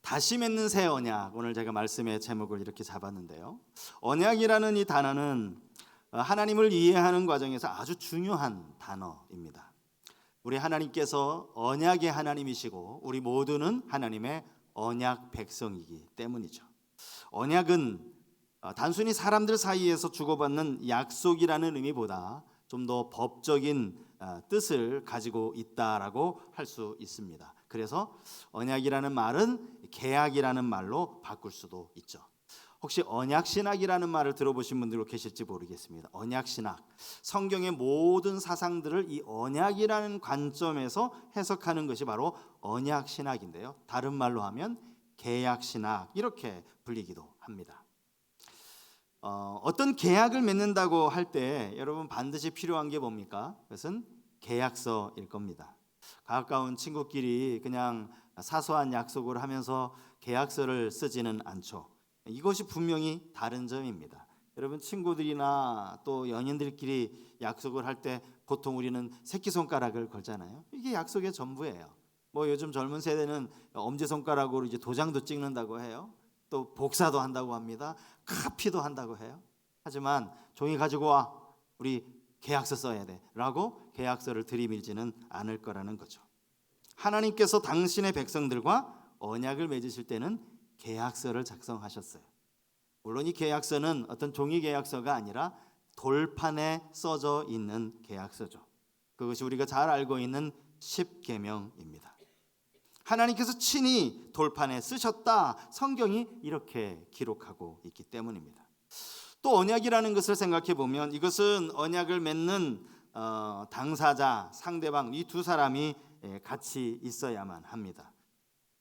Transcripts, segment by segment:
다시 맺는 새 언약, 오늘 제가 말씀의 제목을 이렇게 잡았는데요. 언약이라는 이 단어는 하나님을 이해하는 과정에서 아주 중요한 단어입니다. 우리 하나님께서 언약의 하나님이시고 우리 모두는 하나님의 언약 백성이기 때문이죠. 언약은 단순히 사람들 사이에서 주고받는 약속이라는 의미보다 좀 더 법적인 뜻을 가지고 있다라고 할 수 있습니다. 그래서 언약이라는 말은 계약이라는 말로 바꿀 수도 있죠. 혹시 언약신학이라는 말을 들어보신 분들 계실지 모르겠습니다. 언약신학, 성경의 모든 사상들을 이 언약이라는 관점에서 해석하는 것이 바로 언약신학인데요, 다른 말로 하면 계약신학 이렇게 불리기도 합니다. 어떤 계약을 맺는다고 할 때 여러분 반드시 필요한 게 뭡니까? 그것은 계약서일 겁니다. 가까운 친구끼리 그냥 사소한 약속을 하면서 계약서를 쓰지는 않죠. 이것이 분명히 다른 점입니다. 여러분, 친구들이나 또 연인들끼리 약속을 할 때 보통 우리는 새끼손가락을 걸잖아요. 이게 약속의 전부예요. 뭐 요즘 젊은 세대는 엄지손가락으로 이제 도장도 찍는다고 해요. 또 복사도 한다고 합니다. 카피도 한다고 해요. 하지만 종이 가지고 와, 우리 계약서 써야 돼 라고 계약서를 들이밀지는 않을 거라는 거죠. 하나님께서 당신의 백성들과 언약을 맺으실 때는 계약서를 작성하셨어요. 물론 이 계약서는 어떤 종이 계약서가 아니라 돌판에 써져 있는 계약서죠. 그것이 우리가 잘 알고 있는 십계명입니다. 하나님께서 친히 돌판에 쓰셨다, 성경이 이렇게 기록하고 있기 때문입니다. 또 언약이라는 것을 생각해 보면 이것은 언약을 맺는 당사자, 상대방 이 두 사람이 같이 있어야만 합니다.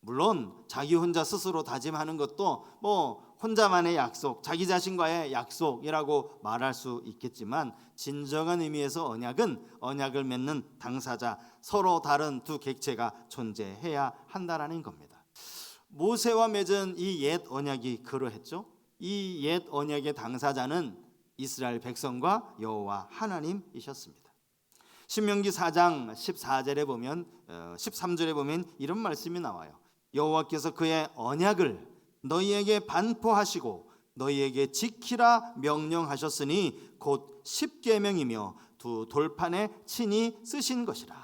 물론 자기 혼자 스스로 다짐하는 것도 뭐 혼자만의 약속, 자기 자신과의 약속이라고 말할 수 있겠지만 진정한 의미에서 언약은 언약을 맺는 당사자, 서로 다른 두 객체가 존재해야 한다라는 겁니다. 모세와 맺은 이 옛 언약이 그러했죠. 이 옛 언약의 당사자는 이스라엘 백성과 여호와 하나님이셨습니다. 신명기 4장 14절에 보면 13절에 보면 이런 말씀이 나와요. 여호와께서 그의 언약을 너희에게 반포하시고 너희에게 지키라 명령하셨으니 곧 십계명이며 두 돌판에 친히 쓰신 것이라.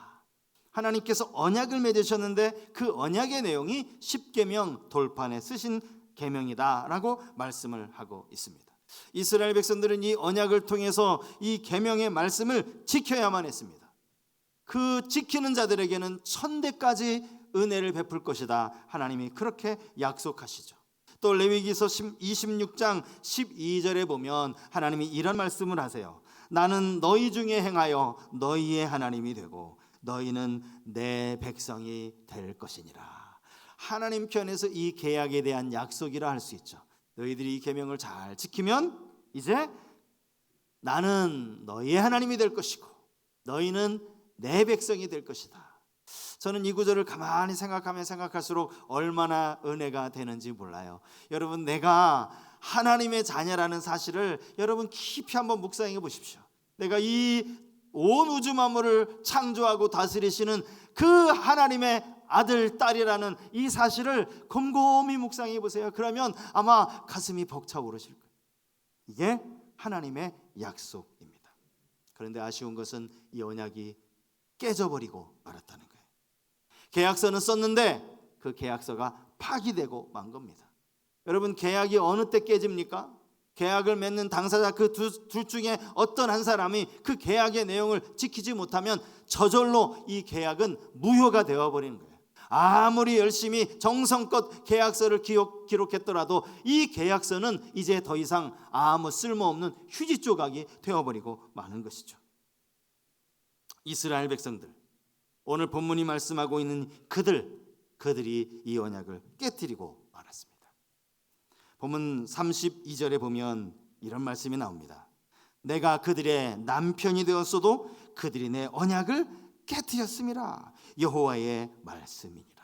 하나님께서 언약을 맺으셨는데 그 언약의 내용이 십계명 돌판에 쓰신 계명이다라고 말씀을 하고 있습니다. 이스라엘 백성들은 이 언약을 통해서 이 계명의 말씀을 지켜야만 했습니다. 그 지키는 자들에게는 천대까지 은혜를 베풀 것이다, 하나님이 그렇게 약속하시죠. 또 레위기서 26장 12절에 보면 하나님이 이런 말씀을 하세요. 나는 너희 중에 행하여 너희의 하나님이 되고 너희는 내 백성이 될 것이니라. 하나님 편에서 이 계약에 대한 약속이라 할 수 있죠. 너희들이 이 계명을 잘 지키면 이제 나는 너희의 하나님이 될 것이고 너희는 내 백성이 될 것이다. 저는 이 구절을 가만히 생각하면 생각할수록 얼마나 은혜가 되는지 몰라요. 여러분, 내가 하나님의 자녀라는 사실을 여러분 깊이 한번 묵상해 보십시오. 내가 이 온 우주 만물을 창조하고 다스리시는 그 하나님의 아들, 딸이라는 이 사실을 곰곰이 묵상해 보세요. 그러면 아마 가슴이 벅차오르실 거예요. 이게 하나님의 약속입니다. 그런데 아쉬운 것은 이 언약이 깨져버리고 말았다는 거예요. 계약서는 썼는데 그 계약서가 파기되고 만 겁니다. 여러분, 계약이 어느 때 깨집니까? 계약을 맺는 당사자 그 둘 중에 어떤 한 사람이 그 계약의 내용을 지키지 못하면 저절로 이 계약은 무효가 되어버리는 거예요. 아무리 열심히 정성껏 계약서를 기록했더라도 이 계약서는 이제 더 이상 아무 쓸모없는 휴지 조각이 되어버리고 마는 것이죠. 이스라엘 백성들, 오늘 본문이 말씀하고 있는 그들이 이 언약을 깨뜨리고 말았습니다. 본문 32절에 보면 이런 말씀이 나옵니다. 내가 그들의 남편이 되었어도 그들이 내 언약을 깨뜨렸음이라. 여호와의 말씀이니라.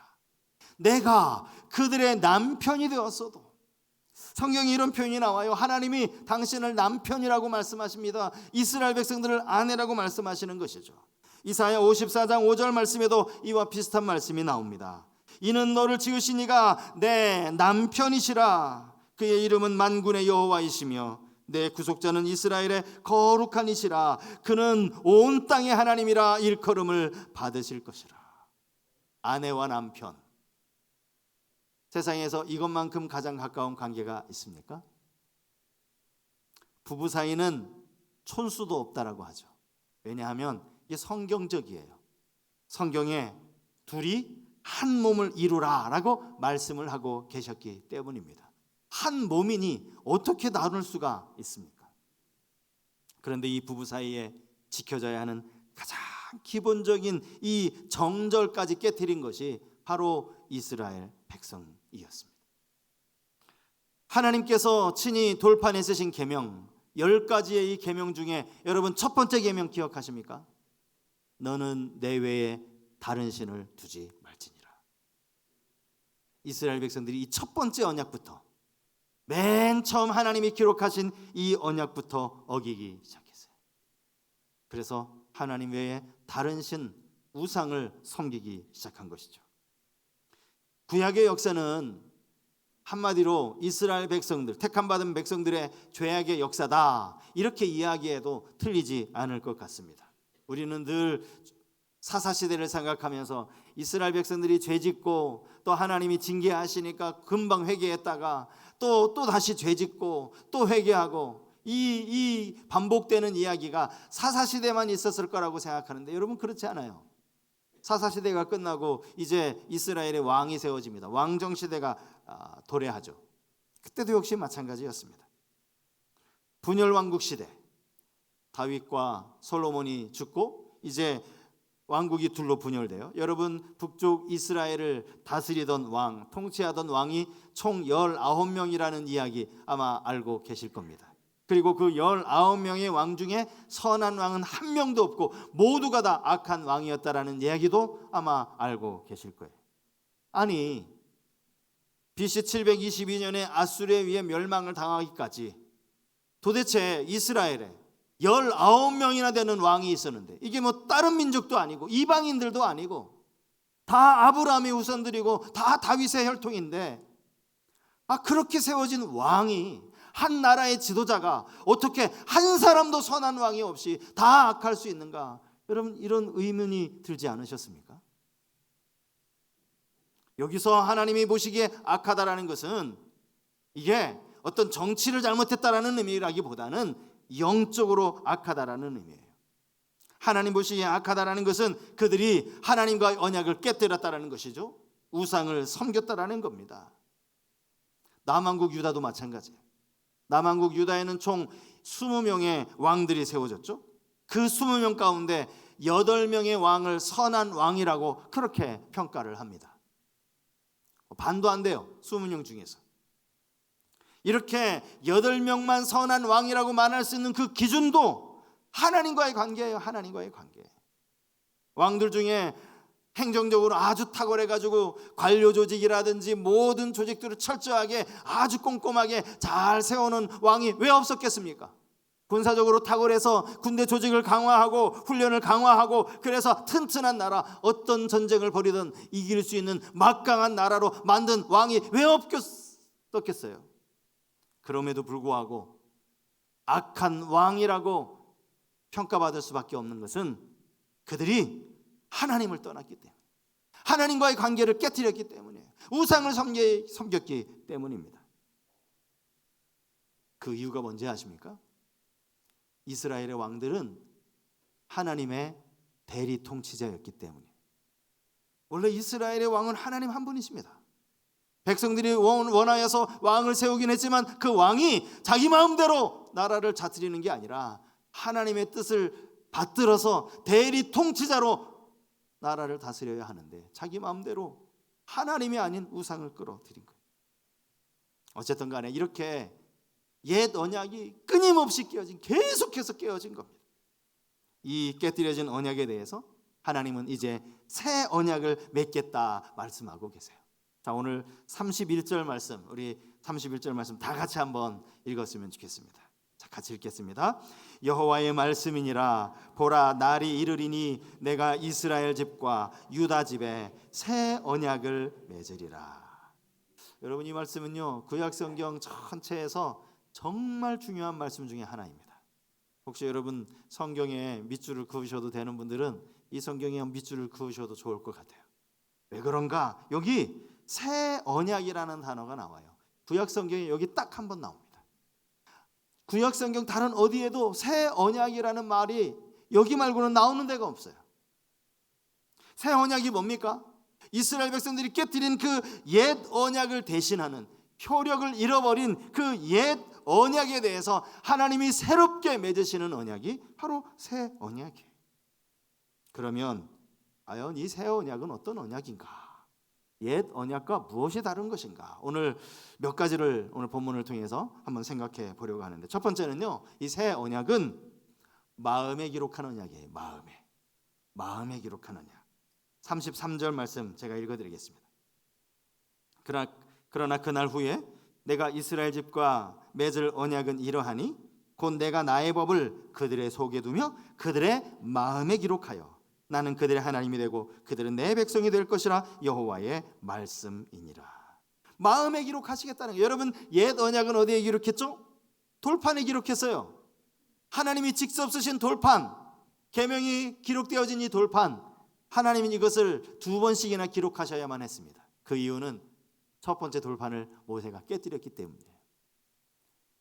내가 그들의 남편이 되었어도. 성경에 이런 표현이 나와요. 하나님이 당신을 남편이라고 말씀하십니다. 이스라엘 백성들을 아내라고 말씀하시는 것이죠. 이사야 54장 5절 말씀에도 이와 비슷한 말씀이 나옵니다. 이는 너를 지으신 이가 내 남편이시라. 그의 이름은 만군의 여호와이시며 내 구속자는 이스라엘의 거룩한 이시라. 그는 온 땅의 하나님이라 일컬음을 받으실 것이라. 아내와 남편, 세상에서 이것만큼 가장 가까운 관계가 있습니까? 부부 사이는 촌수도 없다라고 하죠. 왜냐하면 이게 성경적이에요. 성경에 둘이 한 몸을 이루라 라고 말씀을 하고 계셨기 때문입니다. 한 몸이니 어떻게 나눌 수가 있습니까? 그런데 이 부부 사이에 지켜져야 하는 가장 기본적인 이 정절까지 깨트린 것이 바로 이스라엘 백성이었습니다. 하나님께서 친히 돌판에 쓰신 계명 10가지의 이 계명 중에 여러분 첫 번째 계명 기억하십니까? 너는 내 외에 다른 신을 두지 말지니라. 이스라엘 백성들이 이 첫 번째 언약부터, 맨 처음 하나님이 기록하신 이 언약부터 어기기 시작했어요. 그래서 하나님 외에 다른 신, 우상을 섬기기 시작한 것이죠. 구약의 역사는 한마디로 이스라엘 백성들, 택함받은 백성들의 죄악의 역사다, 이렇게 이야기해도 틀리지 않을 것 같습니다. 우리는 늘 사사시대를 생각하면서 이스라엘 백성들이 죄짓고 또 하나님이 징계하시니까 금방 회개했다가 또 다시 죄짓고 또 회개하고 이 반복되는 이야기가 사사시대만 있었을 거라고 생각하는데 여러분 그렇지 않아요. 사사시대가 끝나고 이제 이스라엘의 왕이 세워집니다. 왕정시대가 도래하죠. 그때도 역시 마찬가지였습니다. 분열왕국 시대, 다윗과 솔로몬이 죽고 이제 왕국이 둘로 분열돼요. 여러분 북쪽 이스라엘을 다스리던 왕, 통치하던 왕이 총 19명이라는 이야기 아마 알고 계실 겁니다. 그리고 그 19명의 왕 중에 선한 왕은 한 명도 없고 모두가 다 악한 왕이었다라는 이야기도 아마 알고 계실 거예요. 아니 BC 722년에 아수르에 의해 멸망을 당하기까지 도대체 이스라엘에 19명이나 되는 왕이 있었는데 이게 뭐 다른 민족도 아니고 이방인들도 아니고 다 아브라함의 후손들이고 다 다윗의 혈통인데 그렇게 세워진 왕이, 한 나라의 지도자가 어떻게 한 사람도 선한 왕이 없이 다 악할 수 있는가? 여러분 이런 의문이 들지 않으셨습니까? 여기서 하나님이 보시기에 악하다라는 것은 이게 어떤 정치를 잘못했다라는 의미라기보다는 영적으로 악하다라는 의미예요. 하나님 보시기에 악하다라는 것은 그들이 하나님과의 언약을 깨뜨렸다라는 것이죠. 우상을 섬겼다라는 겁니다. 남왕국 유다도 마찬가지예요. 남왕국 유다에는 총 20명의 왕들이 세워졌죠. 그 20명 가운데 8명의 왕을 선한 왕이라고 그렇게 평가를 합니다. 반도 안 돼요. 20명 중에서. 이렇게 8명만 선한 왕이라고 말할 수 있는 그 기준도 하나님과의 관계예요. 하나님과의 관계. 왕들 중에 행정적으로 아주 탁월해가지고 관료 조직이라든지 모든 조직들을 철저하게 아주 꼼꼼하게 잘 세우는 왕이 왜 없었겠습니까? 군사적으로 탁월해서 군대 조직을 강화하고 훈련을 강화하고 그래서 튼튼한 나라, 어떤 전쟁을 벌이든 이길 수 있는 막강한 나라로 만든 왕이 왜 없겠어요? 그럼에도 불구하고 악한 왕이라고 평가받을 수밖에 없는 것은 그들이 하나님을 떠났기 때문에, 하나님과의 관계를 깨뜨렸기 때문에, 우상을 섬겼기 때문입니다. 그 이유가 뭔지 아십니까? 이스라엘의 왕들은 하나님의 대리 통치자였기 때문에. 원래 이스라엘의 왕은 하나님 한 분이십니다. 백성들이 원하여서 왕을 세우긴 했지만 그 왕이 자기 마음대로 나라를 다스리는 게 아니라 하나님의 뜻을 받들어서 대리 통치자로 나라를 다스려야 하는데 자기 마음대로 하나님이 아닌 우상을 끌어들인 거예요. 어쨌든 간에 이렇게 옛 언약이 끊임없이 깨어진, 계속해서 깨어진 겁니다. 이 깨뜨려진 언약에 대해서 하나님은 이제 새 언약을 맺겠다 말씀하고 계세요. 자, 오늘 31절 말씀, 우리 31절 말씀 다 같이 한번 읽었으면 좋겠습니다. 자, 같이 읽겠습니다. 여호와의 말씀이니라. 보라, 날이 이르리니 내가 이스라엘 집과 유다 집에 새 언약을 맺으리라. 여러분, 이 말씀은요, 구약 성경 전체에서 정말 중요한 말씀 중에 하나입니다. 혹시 여러분 성경에 밑줄을 그으셔도 되는 분들은 이 성경에 밑줄을 그으셔도 좋을 것 같아요. 왜 그런가? 여기 새 언약이라는 단어가 나와요. 구약 성경에 여기 딱 한 번 나옵니다. 구약 성경 다른 어디에도 새 언약이라는 말이 여기 말고는 나오는 데가 없어요. 새 언약이 뭡니까? 이스라엘 백성들이 깨뜨린 그 옛 언약을 대신하는, 효력을 잃어버린 그 옛 언약에 대해서 하나님이 새롭게 맺으시는 언약이 바로 새 언약이에요. 그러면 과연 이 새 언약은 어떤 언약인가? 옛 언약과 무엇이 다른 것인가? 오늘 몇 가지를 오늘 본문을 통해서 한번 생각해 보려고 하는데, 첫 번째는요, 이 새 언약은 마음에 기록한 언약이에요. 마음에 기록한 언약. 33절 말씀 제가 읽어드리겠습니다. 그러나 그날 후에 내가 이스라엘 집과 맺을 언약은 이러하니 곧 내가 나의 법을 그들의 속에 두며 그들의 마음에 기록하여 나는 그들의 하나님이 되고 그들은 내 백성이 될 것이라. 여호와의 말씀이니라. 마음에 기록하시겠다는 거예요. 여러분, 옛 언약은 어디에 기록했죠? 돌판에 기록했어요. 하나님이 직접 쓰신 돌판, 계명이 기록되어진 이 돌판, 하나님은 이것을 2번씩이나 기록하셔야만 했습니다. 그 이유는 첫 번째 돌판을 모세가 깨뜨렸기 때문이에요.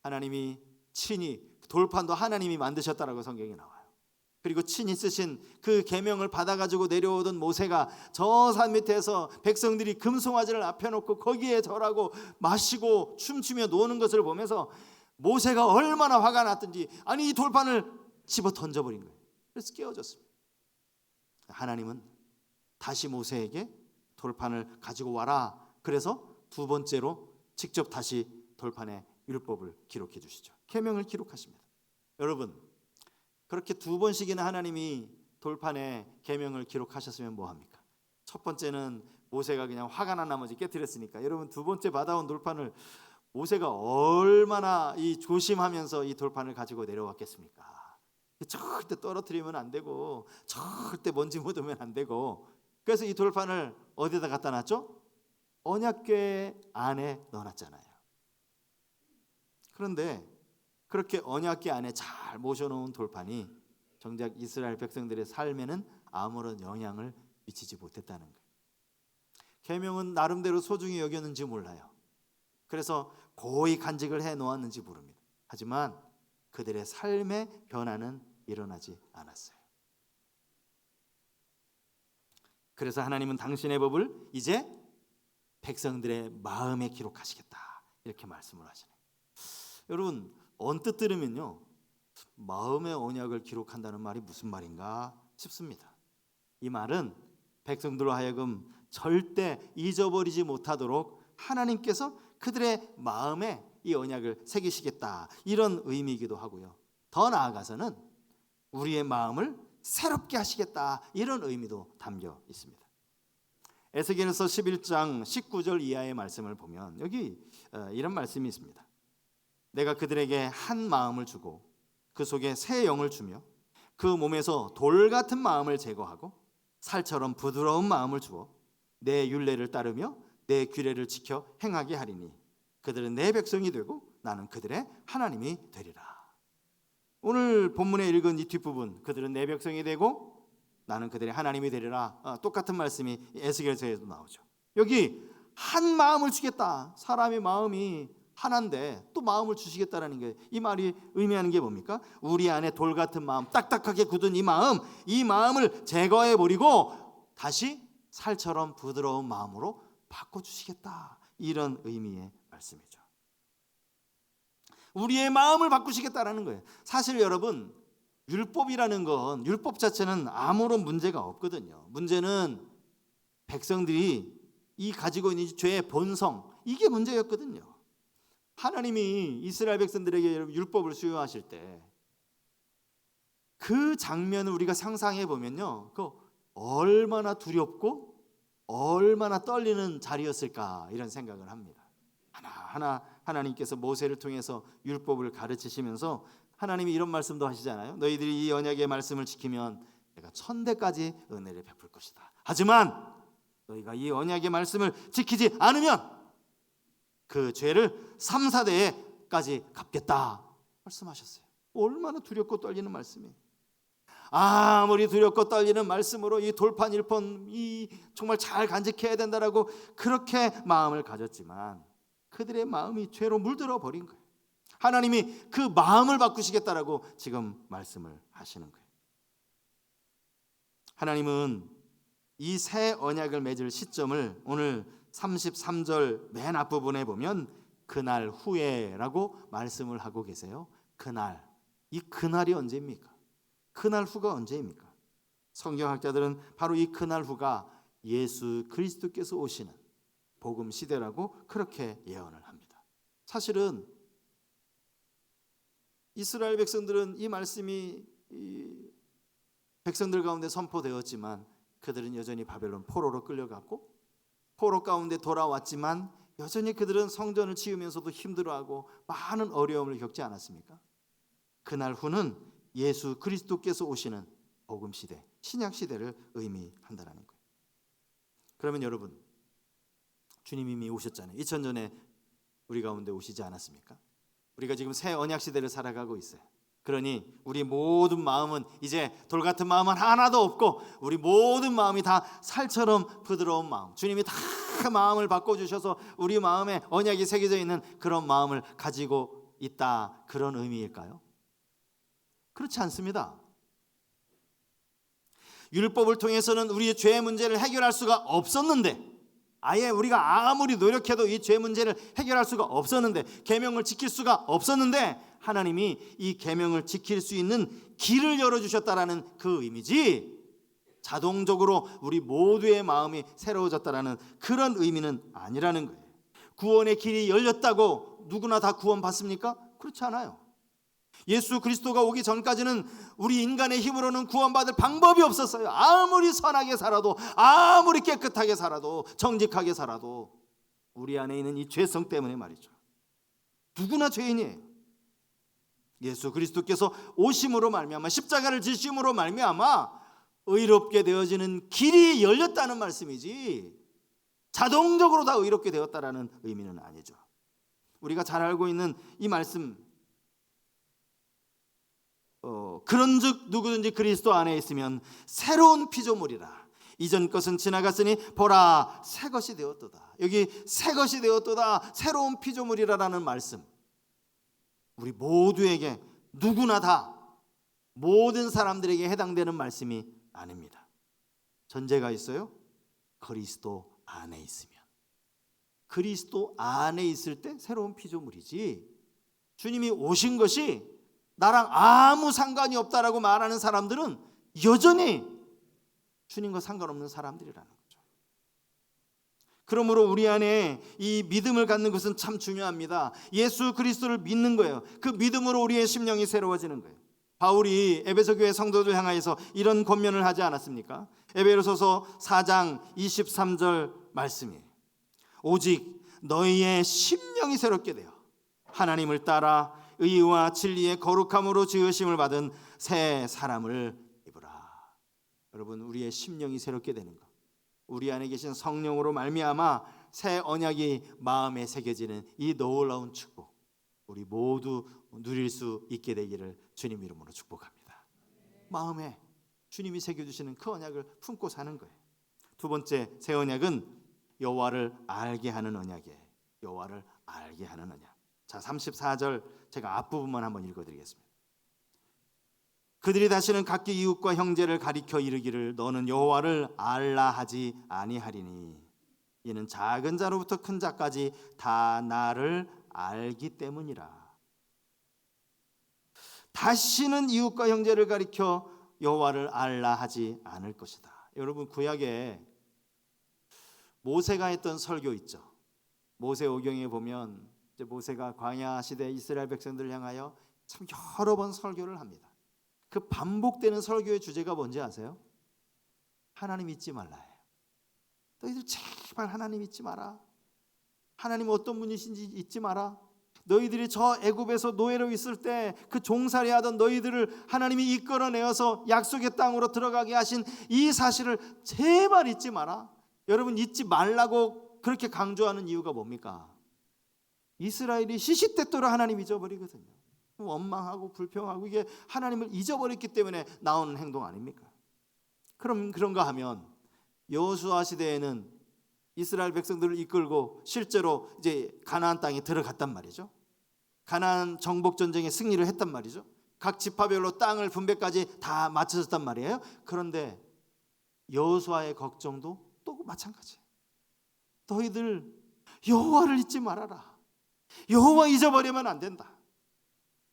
하나님이 친히, 돌판도 하나님이 만드셨다라고 성경에 나와요. 그리고 친히 쓰신 그 계명을 받아가지고 내려오던 모세가 저 산 밑에서 백성들이 금송아지를 앞에 놓고 거기에 절하고 마시고 춤추며 노는 것을 보면서 모세가 얼마나 화가 났든지, 아니 이 돌판을 집어 던져버린 거예요. 그래서 깨어졌습니다. 하나님은 다시 모세에게 돌판을 가지고 와라. 그래서 2번째로 직접 다시 돌판에 율법을 기록해 주시죠. 계명을 기록하십니다. 여러분, 그렇게 2번씩이나 하나님이 돌판에 계명을 기록하셨으면 뭐합니까? 첫 번째는 모세가 그냥 화가 난 나머지 깨뜨렸으니까, 여러분 2번째 받아온 돌판을 모세가 얼마나 이 조심하면서 이 돌판을 가지고 내려왔겠습니까? 절대 떨어뜨리면 안 되고 절대 먼지 묻으면 안 되고, 그래서 이 돌판을 어디다 갖다 놨죠? 언약궤 안에 넣어놨잖아요. 그런데 그렇게 언약궤 안에 잘 모셔놓은 돌판이 정작 이스라엘 백성들의 삶에는 아무런 영향을 미치지 못했다는 거예요. 계명은 나름대로 소중히 여겼는지 몰라요. 그래서 고이 간직을 해놓았는지 모릅니다. 하지만 그들의 삶의 변화는 일어나지 않았어요. 그래서 하나님은 당신의 법을 이제 백성들의 마음에 기록하시겠다, 이렇게 말씀을 하시네요. 여러분, 언뜻 들으면요, 마음의 언약을 기록한다는 말이 무슨 말인가 싶습니다. 이 말은 백성들로 하여금 절대 잊어버리지 못하도록 하나님께서 그들의 마음에 이 언약을 새기시겠다, 이런 의미이기도 하고요. 더 나아가서는 우리의 마음을 새롭게 하시겠다, 이런 의미도 담겨 있습니다. 에스겔서 11장 19절 이하의 말씀을 보면 여기 이런 말씀이 있습니다. 내가 그들에게 한 마음을 주고 그 속에 새 영을 주며 그 몸에서 돌 같은 마음을 제거하고 살처럼 부드러운 마음을 주어 내 율례를 따르며 내 규례를 지켜 행하게 하리니 그들은 내 백성이 되고 나는 그들의 하나님이 되리라. 오늘 본문에 읽은 이 뒷부분, 그들은 내 백성이 되고 나는 그들의 하나님이 되리라, 똑같은 말씀이 에스겔서에도 나오죠. 여기 한 마음을 주겠다, 사람의 마음이 하나인데 또 마음을 주시겠다라는 게, 이 말이 의미하는 게 뭡니까? 우리 안에 돌 같은 마음, 딱딱하게 굳은 이 마음을 제거해 버리고 다시 살처럼 부드러운 마음으로 바꿔주시겠다, 이런 의미의 말씀이죠. 우리의 마음을 바꾸시겠다라는 거예요. 사실 여러분, 율법이라는 건, 율법 자체는 아무런 문제가 없거든요. 문제는 백성들이 이 가지고 있는 죄의 본성, 이게 문제였거든요. 하나님이 이스라엘 백성들에게 율법을 수여하실 때 그 장면을 우리가 상상해 보면요, 그 얼마나 두렵고 얼마나 떨리는 자리였을까, 이런 생각을 합니다. 하나님께서 모세를 통해서 율법을 가르치시면서 하나님이 이런 말씀도 하시잖아요. 너희들이 이 언약의 말씀을 지키면 내가 1000대까지 은혜를 베풀 것이다. 하지만 너희가 이 언약의 말씀을 지키지 않으면 그 죄를 3, 4대에까지 갚겠다 말씀하셨어요. 얼마나 두렵고 떨리는 말씀이에요. 아무리 두렵고 떨리는 말씀으로 이 돌판 일폰 이 정말 잘 간직해야 된다라고 그렇게 마음을 가졌지만 그들의 마음이 죄로 물들어 버린 거예요. 하나님이 그 마음을 바꾸시겠다라고 지금 말씀을 하시는 거예요. 하나님은 이 새 언약을 맺을 시점을 오늘 33절 맨 앞부분에 보면 그날 후에라고 말씀을 하고 계세요. 그날, 이 그날이 언제입니까? 그날 후가 언제입니까? 성경학자들은 바로 이 그날 후가 예수 그리스도께서 오시는 복음 시대라고 그렇게 예언을 합니다. 사실은 이스라엘 백성들은 이 말씀이 백성들 가운데 선포되었지만 그들은 여전히 바벨론 포로로 끌려갔고 포로 가운데 돌아왔지만 여전히 그들은 성전을 지으면서도 힘들어하고 많은 어려움을 겪지 않았습니까? 그날 후는 예수 그리스도께서 오시는 복음 시대, 신약 시대를 의미한다는 거예요. 그러면 여러분, 주님 이미 오셨잖아요. 2000년에 우리 가운데 오시지 않았습니까? 우리가 지금 새 언약 시대를 살아가고 있어요. 그러니 우리 모든 마음은 이제 돌 같은 마음은 하나도 없고 우리 모든 마음이 다 살처럼 부드러운 마음, 주님이 다 마음을 바꿔주셔서 우리 마음에 언약이 새겨져 있는 그런 마음을 가지고 있다, 그런 의미일까요? 그렇지 않습니다. 율법을 통해서는 우리의 죄 문제를 해결할 수가 없었는데, 아예 우리가 아무리 노력해도 이 죄 문제를 해결할 수가 없었는데, 계명을 지킬 수가 없었는데 하나님이 이 계명을 지킬 수 있는 길을 열어주셨다라는 그 의미지, 자동적으로 우리 모두의 마음이 새로워졌다라는 그런 의미는 아니라는 거예요. 구원의 길이 열렸다고 누구나 다 구원받습니까? 그렇지 않아요. 예수 그리스도가 오기 전까지는 우리 인간의 힘으로는 구원받을 방법이 없었어요. 아무리 선하게 살아도, 아무리 깨끗하게 살아도, 정직하게 살아도 우리 안에 있는 이 죄성 때문에 말이죠. 누구나 죄인이에요. 예수 그리스도께서 오심으로 말미암아, 십자가를 지심으로 말미암아 의롭게 되어지는 길이 열렸다는 말씀이지, 자동적으로 다 의롭게 되었다라는 의미는 아니죠. 우리가 잘 알고 있는 이 말씀, 그런즉 누구든지 그리스도 안에 있으면 새로운 피조물이라. 이전 것은 지나갔으니 보라 새 것이 되었도다. 여기 새 것이 되었도다, 새로운 피조물이라라는 말씀, 우리 모두에게, 누구나 다, 모든 사람들에게 해당되는 말씀이 아닙니다. 전제가 있어요. 그리스도 안에 있으면. 그리스도 안에 있을 때 새로운 피조물이지, 주님이 오신 것이 나랑 아무 상관이 없다라고 말하는 사람들은 여전히 주님과 상관없는 사람들이라는 거죠. 그러므로 우리 안에 이 믿음을 갖는 것은 참 중요합니다. 예수 그리스도를 믿는 거예요. 그 믿음으로 우리의 심령이 새로워지는 거예요. 바울이 에베소 교회 성도들 향하여서 이런 권면을 하지 않았습니까? 에베소서 4장 23절 말씀이에요. 오직 너희의 심령이 새롭게 되어 하나님을 따라 의와 진리의 거룩함으로 지으심을 받은 새 사람을 입으라. 여러분, 우리의 심령이 새롭게 되는 것, 우리 안에 계신 성령으로 말미암아 새 언약이 마음에 새겨지는 이 놀라운 축복, 우리 모두 누릴 수 있게 되기를 주님 이름으로 축복합니다. 마음에 주님이 새겨주시는 그 언약을 품고 사는 거예요. 두 번째, 새 언약은 여호와를 알게 하는 언약이에요. 여호와를 알게 하는 언약. 자, 34절 제가 앞부분만 한번 읽어드리겠습니다. 그들이 다시는 각기 이웃과 형제를 가리켜 이르기를 너는 여호와를 알라 하지 아니하리니 이는 작은 자로부터 큰 자까지 다 나를 알기 때문이라. 다시는 이웃과 형제를 가리켜 여호와를 알라 하지 않을 것이다. 여러분, 구약에 모세가 했던 설교 있죠. 모세오경에 보면 이제 모세가 광야 시대 이스라엘 백성들을 향하여 참 여러 번 설교를 합니다. 그 반복되는 설교의 주제가 뭔지 아세요? 하나님 잊지 말라예요. 너희들 제발 하나님 잊지 마라. 하나님 어떤 분이신지 잊지 마라. 너희들이 저 애굽에서 노예로 있을 때 그 종살이하던 너희들을 하나님이 이끌어내어서 약속의 땅으로 들어가게 하신 이 사실을 제발 잊지 마라. 여러분, 잊지 말라고 그렇게 강조하는 이유가 뭡니까? 이스라엘이 시시때때로 하나님 잊어버리거든요. 원망하고 불평하고 이게 하나님을 잊어버렸기 때문에 나오는 행동 아닙니까? 그럼 그런가 하면 여호수아 시대에는 이스라엘 백성들을 이끌고 실제로 이제 가나안 땅에 들어갔단 말이죠. 가나안 정복 전쟁에 승리를 했단 말이죠. 각 지파별로 땅을 분배까지 다 맞춰졌단 말이에요. 그런데 여호수아의 걱정도 또 마찬가지예요. 너희들 여호와를 잊지 말아라. 여호와 잊어버리면 안 된다.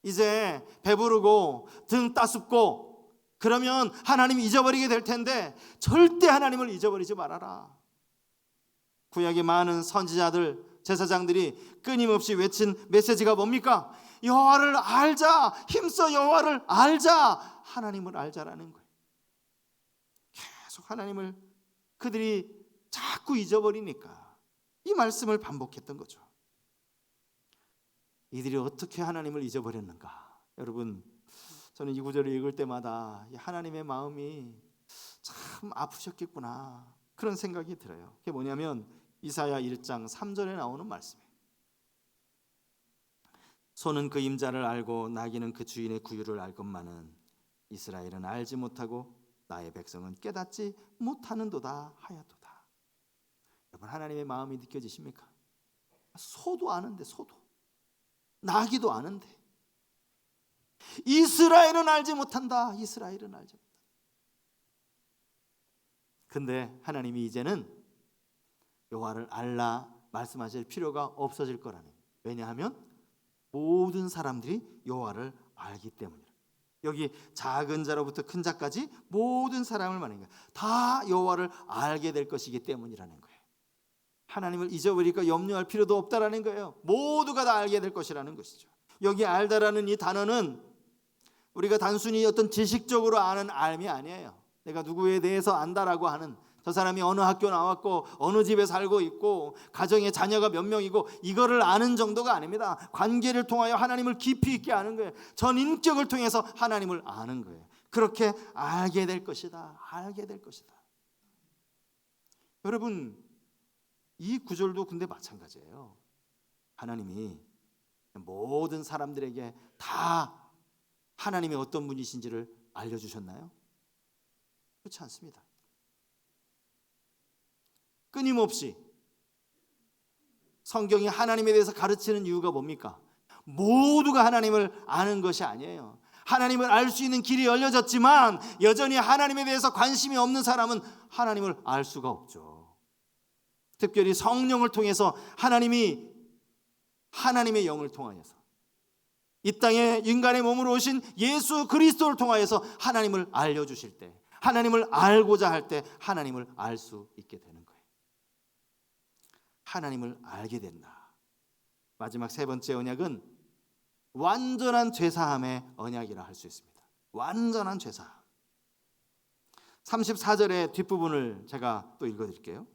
이제 배부르고 등 따숩고 그러면 하나님이 잊어버리게 될 텐데 절대 하나님을 잊어버리지 말아라. 구약의 많은 선지자들, 제사장들이 끊임없이 외친 메시지가 뭡니까? 여호와를 알자. 힘써 여호와를 알자. 하나님을 알자라는 거예요. 계속 하나님을 그들이 자꾸 잊어버리니까 이 말씀을 반복했던 거죠. 이들이 어떻게 하나님을 잊어버렸는가? 여러분, 저는 이 구절을 읽을 때마다 하나님의 마음이 참 아프셨겠구나, 그런 생각이 들어요. 그게 뭐냐면 이사야 1장 3절에 나오는 말씀이에요. 소는 그 임자를 알고 나귀는 그 주인의 구유를 알 것만은 이스라엘은 알지 못하고 나의 백성은 깨닫지 못하는도다 하였도다. 여러분, 하나님의 마음이 느껴지십니까? 소도 아는데, 소도 나귀도 아는데 이스라엘은 알지 못한다. 이스라엘은 알지 못한다. 근데 하나님이 이제는 여호와를 알라 말씀하실 필요가 없어질 거라는 거예요. 왜냐하면 모든 사람들이 여호와를 알기 때문이라. 여기 작은 자로부터 큰 자까지 모든 사람을 말하는 거예요. 다 여호와를 알게 될 것이기 때문이라는 거예요. 하나님을 잊어버리니까 염려할 필요도 없다라는 거예요. 모두가 다 알게 될 것이라는 것이죠. 여기 알다라는 이 단어는 우리가 단순히 어떤 지식적으로 아는 알미 아니에요. 내가 누구에 대해서 안다라고 하는, 저 사람이 어느 학교 나왔고 어느 집에 살고 있고 가정에 자녀가 몇 명이고 이거를 아는 정도가 아닙니다. 관계를 통하여 하나님을 깊이 있게 아는 거예요. 전인격을 통해서 하나님을 아는 거예요. 그렇게 알게 될 것이다. 알게 될 것이다. 여러분, 이 구절도 근데 마찬가지예요. 하나님이 모든 사람들에게 다 하나님이 어떤 분이신지를 알려주셨나요? 그렇지 않습니다. 끊임없이 성경이 하나님에 대해서 가르치는 이유가 뭡니까? 모두가 하나님을 아는 것이 아니에요. 하나님을 알 수 있는 길이 열려졌지만 여전히 하나님에 대해서 관심이 없는 사람은 하나님을 알 수가 없죠. 특별히 성령을 통해서 하나님이 하나님의 영을 통하여서 이 땅에 인간의 몸으로 오신 예수 그리스도를 통하여서 하나님을 알려주실 때, 하나님을 알고자 할 때 하나님을 알 수 있게 되는 거예요. 하나님을 알게 된다. 마지막 세 번째 언약은 완전한 죄사함의 언약이라 할 수 있습니다. 완전한 죄사함. 34절의 뒷부분을 제가 또 읽어드릴게요.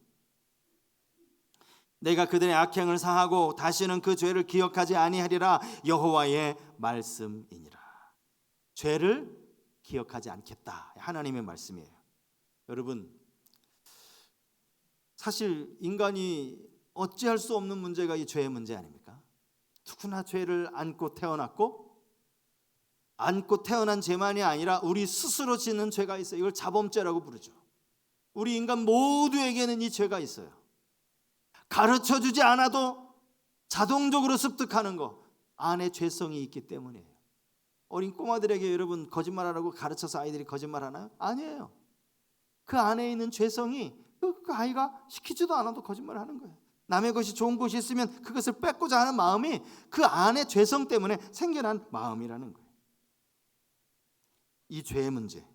내가 그들의 악행을 사하고 다시는 그 죄를 기억하지 아니하리라 여호와의 말씀이니라. 죄를 기억하지 않겠다. 하나님의 말씀이에요. 여러분, 사실 인간이 어찌할 수 없는 문제가 이 죄의 문제 아닙니까? 누구나 죄를 안고 태어났고, 안고 태어난 죄만이 아니라 우리 스스로 짓는 죄가 있어요. 이걸 자범죄라고 부르죠. 우리 인간 모두에게는 이 죄가 있어요. 가르쳐주지 않아도 자동적으로 습득하는 거, 안에 죄성이 있기 때문이에요. 어린 꼬마들에게 여러분 거짓말하라고 가르쳐서 아이들이 거짓말하나요? 아니에요. 그 안에 있는 죄성이 그 아이가 시키지도 않아도 거짓말하는 거예요. 남의 것이 좋은 것이 있으면 그것을 뺏고자 하는 마음이 그 안에 죄성 때문에 생겨난 마음이라는 거예요. 이 죄의 문제.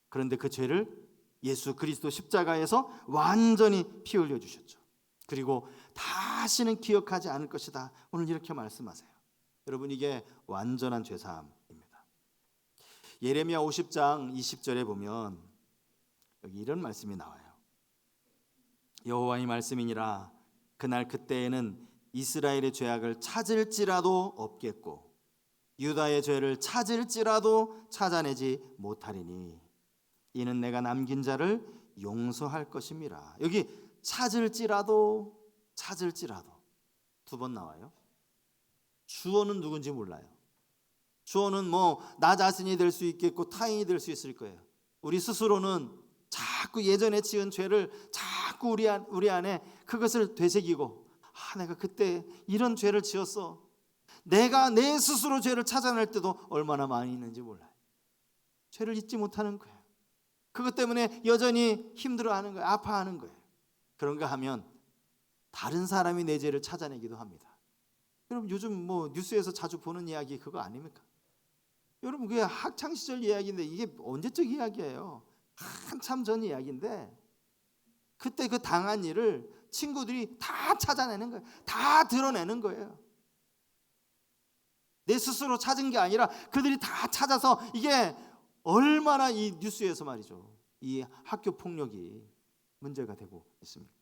그런데 그 죄를 예수 그리스도 십자가에서 완전히 피 흘려 주셨죠. 그리고 다시는 기억하지 않을 것이다. 오늘 이렇게 말씀하세요. 여러분, 이게 완전한 죄사함입니다. 예레미야 50장 20절에 보면 여기 이런 말씀이 나와요. 여호와의 말씀이니라. 그날 그때에는 이스라엘의 죄악을 찾을지라도 없겠고 유다의 죄를 찾을지라도 찾아내지 못하리니 이는 내가 남긴 자를 용서할 것임이라. 여기 찾을지라도 두 번 나와요. 주어는 누군지 몰라요. 주어는 뭐 나 자신이 될 수 있겠고 타인이 될 수 있을 거예요. 우리 스스로는 자꾸 예전에 지은 죄를 자꾸 우리 안에 그것을 되새기고 내가 그때 이런 죄를 지었어. 내가 내 스스로 죄를 찾아낼 때도 얼마나 많이 있는지 몰라요. 죄를 잊지 못하는 거예요. 그것 때문에 여전히 힘들어하는 거예요. 아파하는 거예요. 그런가 하면 다른 사람이 내 죄를 찾아내기도 합니다. 여러분 요즘 뭐 뉴스에서 자주 보는 이야기 그거 아닙니까? 여러분 그게 학창시절 이야기인데 이게 언제적 이야기예요? 한참 전 이야기인데 그때 그 당한 일을 친구들이 다 찾아내는 거예요. 다 드러내는 거예요. 내 스스로 찾은 게 아니라 그들이 다 찾아서 이게 얼마나 이 뉴스에서 말이죠. 이 학교 폭력이 문제가 되고 있습니다.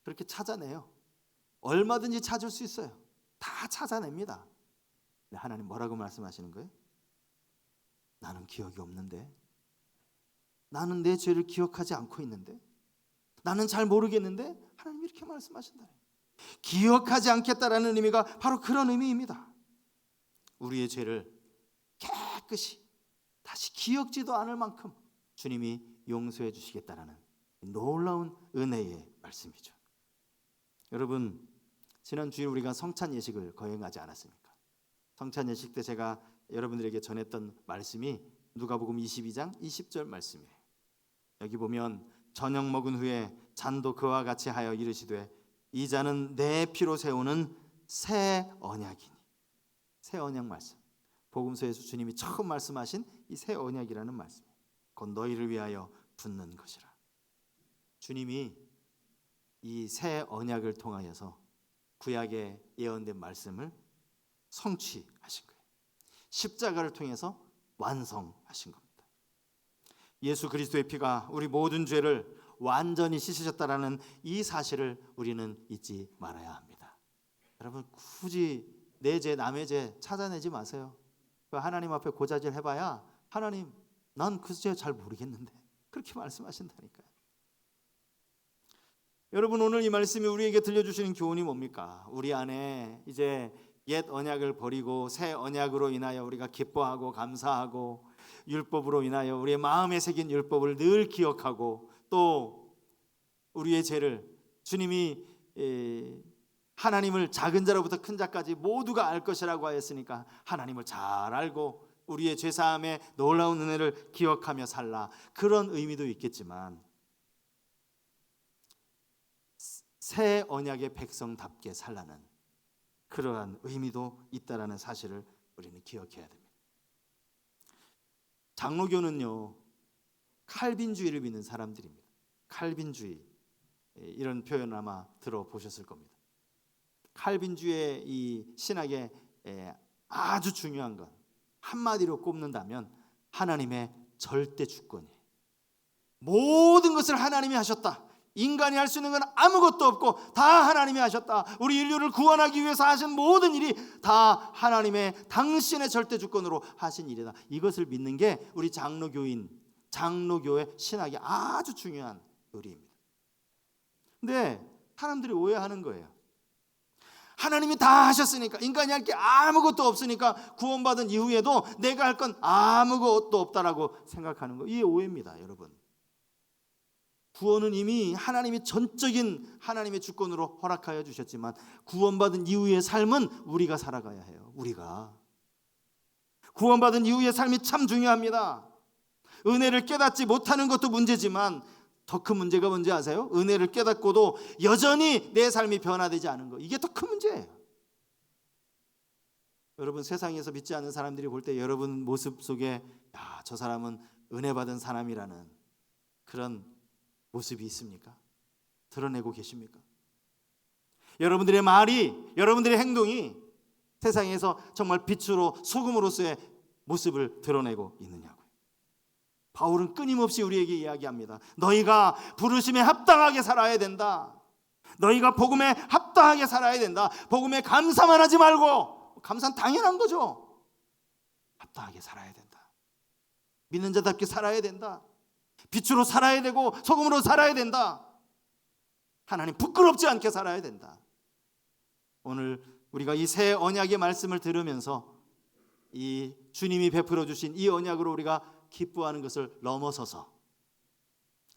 그렇게 찾아내요. 얼마든지 찾을 수 있어요. 다 찾아냅니다. 근데 하나님 뭐라고 말씀하시는 거예요? 나는 기억이 없는데, 나는 내 죄를 기억하지 않고 있는데, 나는 잘 모르겠는데, 하나님 이렇게 말씀하신다. 기억하지 않겠다라는 의미가 바로 그런 의미입니다. 우리의 죄를 깨끗이 다시 기억지도 않을 만큼 주님이 용서해 주시겠다라는 놀라운 은혜의 말씀이죠. 여러분 지난 주일 우리가 성찬 예식을 거행하지 않았습니까? 성찬 예식 때 제가 여러분들에게 전했던 말씀이 누가복음 22장 20절 말씀이에요. 여기 보면 저녁 먹은 후에 잔도 그와 같이 하여 이르시되 이 잔은 내 피로 세우는 새 언약이니. 새 언약 말씀. 복음서에서 주님이 처음 말씀하신 이 새 언약이라는 말씀. 곧 너희를 위하여 붓는 것이라. 주님이 이 새 언약을 통하여서 구약에 예언된 말씀을 성취하신 거예요. 십자가를 통해서 완성하신 겁니다. 예수 그리스도의 피가 우리 모든 죄를 완전히 씻으셨다라는 이 사실을 우리는 잊지 말아야 합니다. 여러분 굳이 내 죄, 남의 죄 찾아내지 마세요. 하나님 앞에 고자질 해봐야 하나님 난 그 죄 잘 모르겠는데 그렇게 말씀하신다니까요. 여러분 오늘 이 말씀이 우리에게 들려주시는 교훈이 뭡니까? 우리 안에 이제 옛 언약을 버리고 새 언약으로 인하여 우리가 기뻐하고 감사하고 율법으로 인하여 우리의 마음에 새긴 율법을 늘 기억하고 또 우리의 죄를 주님이 하나님을 작은 자로부터 큰 자까지 모두가 알 것이라고 하였으니까 하나님을 잘 알고 우리의 죄사함의 놀라운 은혜를 기억하며 살라. 그런 의미도 있겠지만 새 언약의 백성답게 살라는 그러한 의미도 있다라는 사실을 우리는 기억해야 됩니다. 장로교는요 칼빈주의를 믿는 사람들입니다. 칼빈주의 이런 표현 아마 들어보셨을 겁니다. 칼빈주의 이 신학의 아주 중요한 것 한마디로 꼽는다면 하나님의 절대 주권이에요. 모든 것을 하나님이 하셨다. 인간이 할 수 있는 건 아무것도 없고 다 하나님이 하셨다. 우리 인류를 구원하기 위해서 하신 모든 일이 다 하나님의 당신의 절대 주권으로 하신 일이다. 이것을 믿는 게 우리 장로교의 신학의 아주 중요한 교리입니다. 근데 사람들이 오해하는 거예요. 하나님이 다 하셨으니까 인간이 할 게 아무것도 없으니까 구원받은 이후에도 내가 할 건 아무것도 없다라고 생각하는 거. 이게 오해입니다, 여러분. 구원은 이미 하나님이 전적인 하나님의 주권으로 허락하여 주셨지만 구원받은 이후의 삶은 우리가 살아가야 해요. 우리가 구원받은 이후의 삶이 참 중요합니다. 은혜를 깨닫지 못하는 것도 문제지만 더 큰 문제가 뭔지 아세요? 은혜를 깨닫고도 여전히 내 삶이 변화되지 않은 거. 이게 더 큰 문제예요. 여러분 세상에서 믿지 않는 사람들이 볼 때 여러분 모습 속에 저 사람은 은혜 받은 사람이라는 그런 모습이 있습니까? 드러내고 계십니까? 여러분들의 말이, 여러분들의 행동이 세상에서 정말 빛으로 소금으로서의 모습을 드러내고 있느냐고요. 바울은 끊임없이 우리에게 이야기합니다. 너희가 부르심에 합당하게 살아야 된다. 너희가 복음에 합당하게 살아야 된다. 복음에 감사만 하지 말고, 감사는 당연한 거죠. 합당하게 살아야 된다. 믿는 자답게 살아야 된다. 빛으로 살아야 되고 소금으로 살아야 된다. 하나님 부끄럽지 않게 살아야 된다. 오늘 우리가 이 새 언약의 말씀을 들으면서 이 주님이 베풀어 주신 이 언약으로 우리가 기뻐하는 것을 넘어서서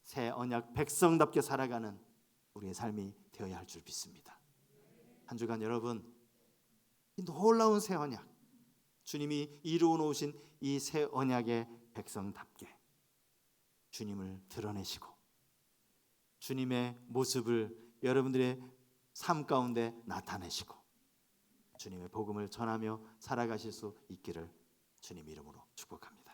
새 언약 백성답게 살아가는 우리의 삶이 되어야 할 줄 믿습니다. 한 주간 여러분, 이 놀라운 새 언약, 주님이 이루어 놓으신 이 새 언약의 백성답게 주님을 드러내시고 주님의 모습을 여러분들의 삶 가운데 나타내시고 주님의 복음을 전하며 살아가실 수 있기를 주님 이름으로 축복합니다.